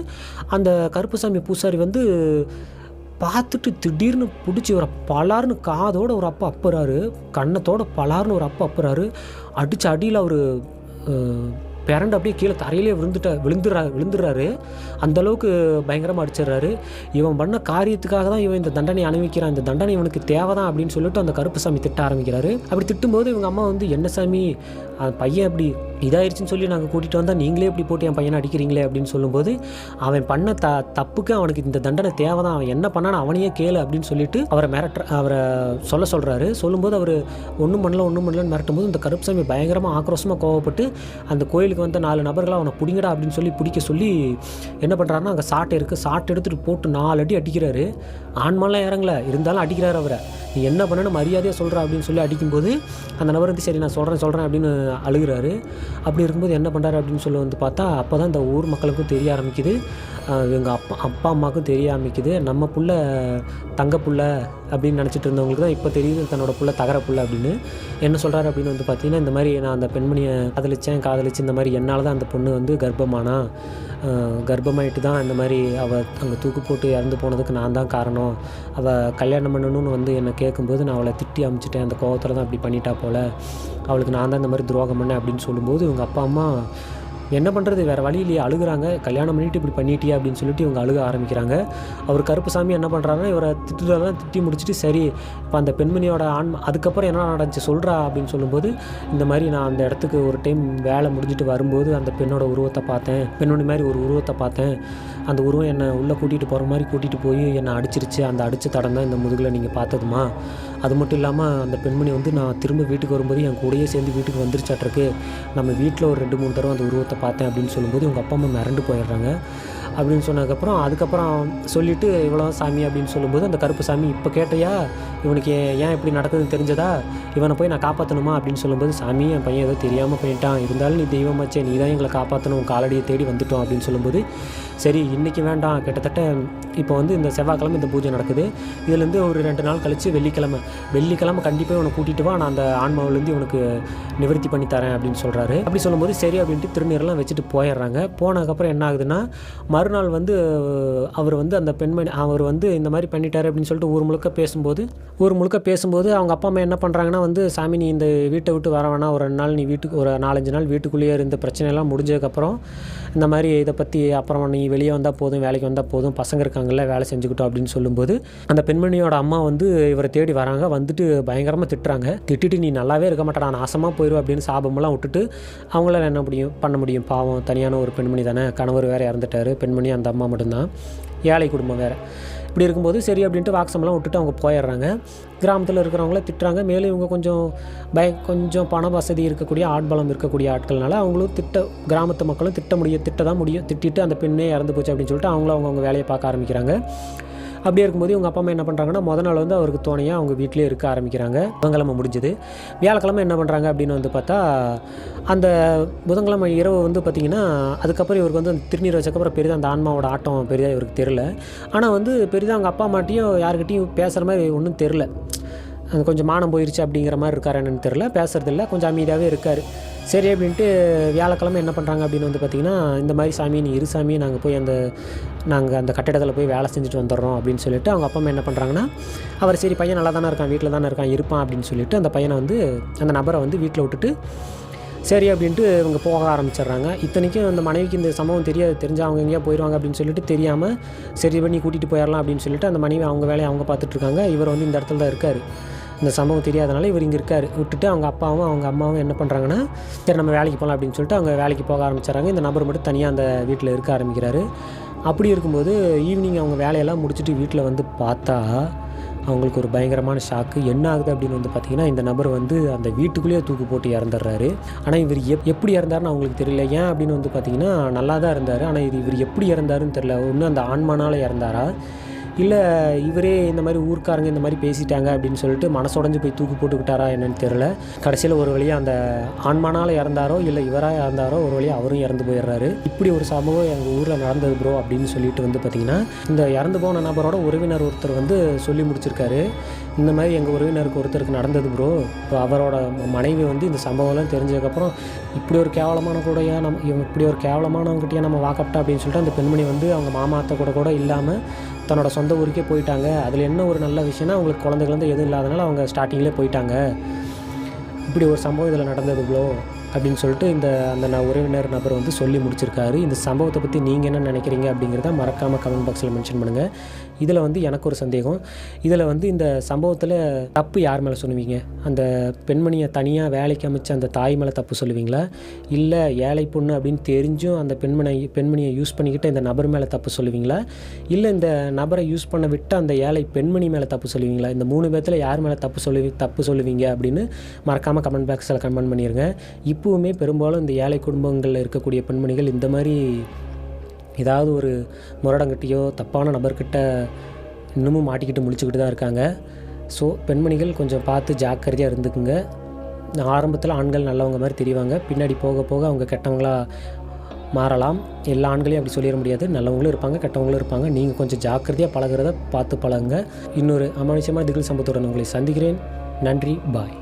அந்த கருப்பசாமி பூசாரி வந்து பார்த்துட்டு திடீர்னு பிடிச்சி ஒரு பலார்னு காதோட ஒரு அப்பா அப்புறாரு, கன்னத்தோட பலார்னு ஒரு அப்பா அப்புறாரு. அடித்த அடியில் அவர் பிறண்டு அப்படியே கீழே தரையிலே விழுந்துடுறாரு. அந்தளவுக்கு பயங்கரமாக அடிச்சிடுறாரு. இவன் பண்ண காரியத்துக்காக தான் இவன் இந்த தண்டனை அனுபவிக்கிறான், இந்த தண்டனை இவனுக்கு தேவை தான் அப்படின்னு சொல்லிட்டு அந்த கருப்பசாமி திட்ட ஆரம்பிக்கிறாரு. அப்படி திட்டும்போது இவங்க அம்மா வந்து, என்ன சாமி பையன் அப்படி இதாயிருச்சுன்னு சொல்லி நாங்கள் கூட்டிகிட்டு வந்தால் நீங்களே இப்படி போட்டு என் பையனை அடிக்கிறீங்களே அப்படின்னு சொல்லும்போது, அவன் பண்ண தப்புக்கு அவனுக்கு இந்த தண்டனை தேவை தான், அவன் என்ன பண்ணான்னு அவனையே கேளு அப்படின்னு சொல்லிட்டு அவரை சொல்கிறாரு. சொல்லும்போது அவர் ஒன்றும் பண்ணலன்னு மிரட்டும் போது இந்த கருப்பசாமி பயங்கரமாக ஆக்ரோஷமாக கோவப்பட்டு அந்த கோயிலுக்கு வந்த 4 நபர்களாக அவனை பிடிங்கடா அப்படின்னு பிடிக்க சொல்லி என்ன பண்ணுறாருன்னா, அங்கே சாட்டை எடுத்துகிட்டு போட்டு 4 அடி அடிக்கிறாரு. ஆண்மாலாம் இறங்கல, இருந்தாலும் அடிக்கிறாரு அவரை. நீ என்ன பண்ணனு மரியாதையாக சொல்கிற அப்படின்னு சொல்லி அடிக்கும்போது அந்த நபர் வந்து சரி நான் சொல்கிறேன் அப்படின்னு அழுகிறாரு. அப்படி இருக்கும்போது என்ன பண்ணுறாரு அப்படின்னு சொல்லி வந்து பார்த்தா, அப்போ தான் இந்த ஊர் மக்களுக்கும் தெரிய ஆரம்பிக்குது, எங்கள் அப்பா அம்மாவுக்கும் தெரிய ஆரம்பிக்குது, நம்ம புள்ள தங்க புள்ள அப்படின்னு நினச்சிட்டு இருந்தவங்களுக்கு தான் இப்போ தெரியுது தன்னோட புள்ள தகர புள்ள அப்படின்னு. என்ன சொல்கிறாரு அப்படின்னு வந்து பார்த்தீங்கன்னா, இந்த மாதிரி நான் அந்த பெண்மணியை காதலிச்சு இந்த மாதிரி என்னால் தான் அந்த பொண்ணு வந்து கர்ப்பமாயிட்டு தான் இந்த மாதிரி அவள் அங்கே தூக்கு போட்டு இறந்து போனதுக்கு நான் தான் காரணம், அவள் கல்யாணம் பண்ணணும்னு வந்து என்னை கேட்கும்போது நான் அவளை திட்டி அமுச்சிட்டேன், அந்த கோவத்தில் தான் அப்படி பண்ணிட்டா போல், அவளுக்கு நான் தான் இந்த மாதிரி துரோகம் பண்ணேன் அப்படின்னு சொல்லும்போது இவங்க அப்பா அம்மா என்ன பண்ணுறது வேறு வழி இல்லையே, அழுகுறாங்க. கல்யாணம் பண்ணிவிட்டு இப்படி பண்ணிட்டியா அப்படின்னு சொல்லிட்டு இவங்க அழுக ஆரம்பிக்கிறாங்க. அவர் கருப்புசாமி என்ன பண்ணுறாங்கன்னா, இவரை திட்டி முடிச்சுட்டு சரி இப்போ அந்த பெண்மணியோட அதுக்கப்புறம் என்ன நடந்துச்சு சொல்கிறா அப்படின்னு சொல்லும்போது, இந்த மாதிரி நான் அந்த இடத்துக்கு ஒரு டைம் வேலை முடிஞ்சிட்டு வரும்போது அந்த பெண்ணோட உருவத்தை பார்த்தேன், பெண்ணோட மாதிரி ஒரு உருவத்தை பார்த்தேன், அந்த உருவம் என்னை உள்ளே கூட்டிகிட்டு போகிற மாதிரி கூட்டிகிட்டு போய் என்னை அடிச்சிருச்சு, அந்த அடித்த தடம் தான் இந்த முதுகில் நீங்கள் பார்த்ததுமா, அது மட்டும் இல்லாமல் அந்த பெண்மணி வந்து நான் திரும்ப வீட்டுக்கு வரும்போது என் கூடயே சேர்ந்து வீட்டுக்கு வந்துருச்சாட்டிருக்கு, நம்ம வீட்டில் ஒரு 2-3 தடவை அந்த உருவத்தை பார்த்தேன் அப்படின்னு சொல்லும்போது இவங்க அப்பா அம்மா மிரண்டு போயிடுறாங்க. அப்படின்னு சொன்னதுக்கப்புறம் அதுக்கப்புறம் சொல்லிவிட்டு இவ்வளோ சாமி அப்படின்னு சொல்லும்போது அந்த கருப்பு சாமி, இப்போ கேட்டையா இவனுக்கு ஏன் இப்படி நடக்குதுன்னு தெரிஞ்சதா, இவனை போய் நான் காப்பாற்றணுமா அப்படின்னு சொல்லும்போது, சாமி என் பையன் ஏதோ தெரியாமல் பண்ணிட்டான், இருந்தாலும் நீ தெய்வமாச்சே, நீ தான் எங்களை காப்பாற்றணும், காலடியை தேடி வந்துட்டோம் அப்படின்னு சொல்லும்போது, சரி இன்றைக்கி வேண்டாம், கிட்டத்தட்ட இப்போ வந்து இந்த செவ்வாய்க்கிழமை இந்த பூஜை நடக்குது, இதுலேருந்து ஒரு 2 நாள் கழித்து வெள்ளிக்கிழமை கண்டிப்பாக இவனை கூட்டிகிட்டு வா, நான் அந்த ஆன்மாவிலேருந்து இவனுக்கு நிவர்த்தி பண்ணி தரேன் அப்படின்னு சொல்கிறாரு. அப்படி சொல்லும்போது சரி அப்படின்ட்டு திருநீரெல்லாம் வச்சுட்டு போயிடுறாங்க. போனதுக்கப்புறம் என்ன ஆகுதுன்னா, மறுநாள் வந்து அவர் வந்து அந்த பெண்மணி அவர் வந்து இந்த மாதிரி பண்ணிட்டார் அப்படின்னு சொல்லிட்டு ஊர் முழுக்க பேசும்போது அவங்க அப்பா அம்மா என்ன பண்ணுறாங்கன்னா வந்து, சாமி நீ இந்த வீட்டை விட்டு வர வேணாம், ஒரு 2 நாள் நீ ஒரு 4-5 நாள் வீட்டுக்குள்ளேயே இருந்த பிரச்சனையெல்லாம் முடிஞ்சதுக்கப்புறம் இந்த மாதிரி இதை பற்றி அப்புறம் நீ வெளியே வந்தால் போதும், வேலைக்கு வந்தால் போதும், பசங்க இருக்காங்கல்ல வேலை செஞ்சுக்கிட்டோம் அப்படின்னு சொல்லும்போது, அந்த பெண்மணியோட அம்மா வந்து இவரை தேடி வராங்க. வந்துட்டு பயங்கரமாக திட்டிட்டு நீ நல்லாவே இருக்க மாட்டேடா, நாசமாக போயிடும் அப்படின்னு சாபமெல்லாம் விட்டுட்டு அவங்களால என்ன பண்ண முடியும், பாவம் தனியான ஒரு பெண்மணி தானே, கணவர் வேறு இறந்துட்டார், பெண்மணி அந்த அம்மா மட்டும்தான், ஏழை குடும்பம் வேறு. இப்படி இருக்கும்போது சரி அப்படின்ட்டு வாக்ஸமெல்லாம் விட்டுட்டு அவங்க போயிடுறாங்க. கிராமத்தில் இருக்கிறவங்கள திட்டுறாங்க. மேலும் இவங்க கொஞ்சம் பண வசதி இருக்கக்கூடிய ஆட்பலம் இருக்கக்கூடிய ஆட்கள்னால அவங்களும் கிராமத்து மக்களும் திட்ட தான் முடியும். திட்டிட்டு அந்த பெண்ணே இறந்து போச்சு அப்படின்னு சொல்லிட்டு அவங்களும் அவங்கவுங்க வேலையை பார்க்க ஆரம்பிக்கிறாங்க. அப்படியே இருக்கும்போது இவங்க அப்பா அம்மா என்ன பண்ணுறாங்கன்னா மொதல் நாள் வந்து அவருக்கு துணையாக அவங்க வீட்டிலே இருக்க ஆரம்பிக்கிறாங்க. புதன்கிழமை முடிஞ்சது. வியாழக்கிழமை என்ன பண்ணுறாங்க அப்படின்னு வந்து பார்த்தா, அந்த புதன்கிழமை இரவு வந்து பார்த்திங்கன்னா அதுக்கப்புறம் இவருக்கு வந்து அந்த திருநீர் வச்சக்கப்புறம் பெரிதாக அந்த ஆன்மாவோட ஆட்டம் பெரிதாக இவருக்கு தெரில. ஆனால் வந்து பெரிதாக அவங்க அப்பா அம்மாட்டையும் யாருக்கிட்டையும் பேசுகிற மாதிரி ஒன்றும் தெரில. அது கொஞ்சம் மானம் போயிடுச்சு அப்படிங்கிற மாதிரி இருக்கார் என்னன்னு தெரில. பேசுறதில்ல, கொஞ்சம் அமைதியாகவே இருக்கார். சரி அப்படின்ட்டு வியாழக்கிழமை என்ன பண்ணுறாங்க அப்படின்னு வந்து பார்த்திங்கன்னா, இந்த மாதிரி சாமி நீ இரு சாமி, நாங்கள் அந்த கட்டிடத்தில் போய் வேலை செஞ்சுட்டு வந்துடுறோம் அப்படின்னு சொல்லிட்டு அவங்க அப்பா அம்மா என்ன பண்ணுறாங்கன்னா, அவர் சரி பையன் நல்லா தானே இருக்கான், வீட்டில் தானே இருப்பான் அப்படின்னு சொல்லிட்டு அந்த பையனை வந்து அந்த நபரை வந்து வீட்டில் விட்டுட்டு சரி அப்படின்ட்டு இவங்க போக ஆரம்பிச்சிடுறாங்க. இத்தனைக்கும் அந்த மனைவிக்கு இந்த சம்பவம் தெரிஞ்சால் அவங்க எங்கேயா போயிடுவாங்க அப்படின்னு சொல்லிட்டு தெரியாமல் சரி பண்ணி கூட்டிகிட்டு போயிடலாம் அப்படின்னு சொல்லிட்டு அந்த மனைவி அவங்க வேலையை அவங்க பார்த்துட்ருக்காங்க. இவர் வந்து இந்த இடத்துல தான் இருக்கார். இந்த சம்பவம் தெரியாதனால இவர் இங்கே இருக்கார். விட்டுட்டு அவங்க அப்பாவும் அவங்க அம்மாவும் என்ன பண்ணுறாங்கன்னா, சரி நம்ம வேலைக்கு போகலாம் அப்படின்னு சொல்லிட்டு அவங்க வேலைக்கு போக ஆரம்பிச்சிடறாங்க. இந்த நபர் மட்டும் தனியாக அந்த வீட்டில் இருக்க ஆரம்பிக்கிறாரு. அப்படி இருக்கும்போது ஈவினிங் அவங்க வேலையெல்லாம் முடிச்சுட்டு வீட்டில் வந்து பார்த்தா அவங்களுக்கு ஒரு பயங்கரமான ஷாக்கு. என்ன ஆகுது அப்படின்னு வந்து பார்த்திங்கன்னா, இந்த நபர் வந்து அந்த வீட்டுக்குள்ளேயே தூக்கு போட்டு இறந்துடுறாரு. ஆனால் இவர் எப்படி இறந்தாருன்னு அவங்களுக்கு தெரியல. ஏன் அப்படின்னு வந்து பார்த்திங்கன்னா, நல்லா தான் இருந்தார். ஆனால் இவர் எப்படி இறந்தாருன்னு தெரியல. ஒன்று அந்த ஆன்மானால் இறந்தாரா, இல்லை இவரே இந்த மாதிரி ஊர்க்காரங்க இந்த மாதிரி பேசிட்டாங்க அப்படின்னு சொல்லிட்டு மனசுடைஞ்சு போய் தூக்கு போட்டுக்கிட்டாரா என்னன்னு தெரில. கடைசியில் ஒரு வழியாக அந்த ஆன்மானால் இறந்தாரோ இல்லை இவராக இறந்தாரோ ஒரு வழியாக அவரும் இறந்து போயிடுறாரு. இப்படி ஒரு சம்பவம் எங்கள் ஊரில் நடந்தது ப்ரோ அப்படின்னு சொல்லிட்டு வந்து பார்த்திங்கன்னா, இந்த இறந்து போன நபரோட உறவினர் ஒருத்தர் வந்து சொல்லி முடிச்சிருக்காரு. இந்த மாதிரி எங்கள் உறவினருக்கு ஒருத்தருக்கு நடந்தது ப்ரோ. இப்போ அவரோட மனைவி வந்து இந்த சம்பவம்லாம் தெரிஞ்சதுக்கப்புறம் இப்படி ஒரு கேவலமானவங்ககிட்டயே நம்ம வாக்கப்பட்டா அப்படின்னு சொல்லிட்டு அந்த பெண்மணி வந்து அவங்க மாமாத்த கூட இல்லாமல் தன்னோட சொந்த ஊருக்கே போயிட்டாங்க. அதில் என்ன ஒரு நல்ல விஷயம்னா அவங்களுக்கு குழந்தைகள் வந்து எதுவும் இல்லாதனால அவங்க ஸ்டார்டிங்லேயே போயிட்டாங்க. இப்படி ஒரு சம்பவம் இதில் நடந்தது ப்ரோ அப்படின்னு சொல்லிட்டு அந்த உறவினர் நபர் வந்து சொல்லி முடிச்சிருக்காரு. இந்த சம்பவத்தை பற்றி நீங்கள் என்ன நினைக்கிறீங்க அப்படிங்கிறத மறக்காமல் கமெண்ட் பாக்ஸில் மென்ஷன் பண்ணுங்கள். இதில் வந்து எனக்கு ஒரு சந்தேகம். இதில் வந்து இந்த சம்பவத்தில் தப்பு யார் மேலே சொல்லுவீங்க? அந்த பெண்மணியை தனியாக வேலைக்கு அமைச்ச அந்த தாய் மேலே தப்பு சொல்லுவீங்களா, இல்லை ஏழை பொண்ணு அப்படின்னு தெரிஞ்சும் அந்த பெண்மணியை யூஸ் பண்ணிக்கிட்டு இந்த நபர் மேலே தப்பு சொல்லுவீங்களா, இல்லை இந்த நபரை யூஸ் பண்ண விட்டு அந்த ஏழை பெண்மணி மேலே தப்பு சொல்லுவீங்களா? இந்த 3 பேர்த்தில் யார் மேலே தப்பு சொல்லுவீங்க அப்படின்னு மறக்காமல் கமெண்ட் பாக்ஸில் கமெண்ட் பண்ணிடுங்க. இப்போவுமே பெரும்பாலும் இந்த ஏழை குடும்பங்களில் இருக்கக்கூடிய பெண்மணிகள் இந்த மாதிரி ஏதாவது ஒரு முரடங்கிட்டையோ தப்பான நபர்கிட்ட இன்னமும் மாட்டிக்கிட்டு முழிச்சுக்கிட்டு தான் இருக்காங்க. ஸோ பெண்மணிகள் கொஞ்சம் பார்த்து ஜாக்கிரதையாக இருந்துக்குங்க. ஆரம்பத்தில் ஆண்கள் நல்லவங்க மாதிரி தெரிவாங்க, பின்னாடி போக போக அவங்க கெட்டவங்களாக மாறலாம். எல்லா ஆண்களையும் அப்படி சொல்லிட முடியாது. நல்லவங்களும் இருப்பாங்க, கெட்டவங்களும் இருப்பாங்க. நீங்கள் கொஞ்சம் ஜாக்கிரதையாக பழகிறத பார்த்து பழகுங்க. இன்னொரு அமானுஷ்யமான திகில் சம்பவத்துடன் உங்களை சந்திக்கிறேன். நன்றி, பாய்.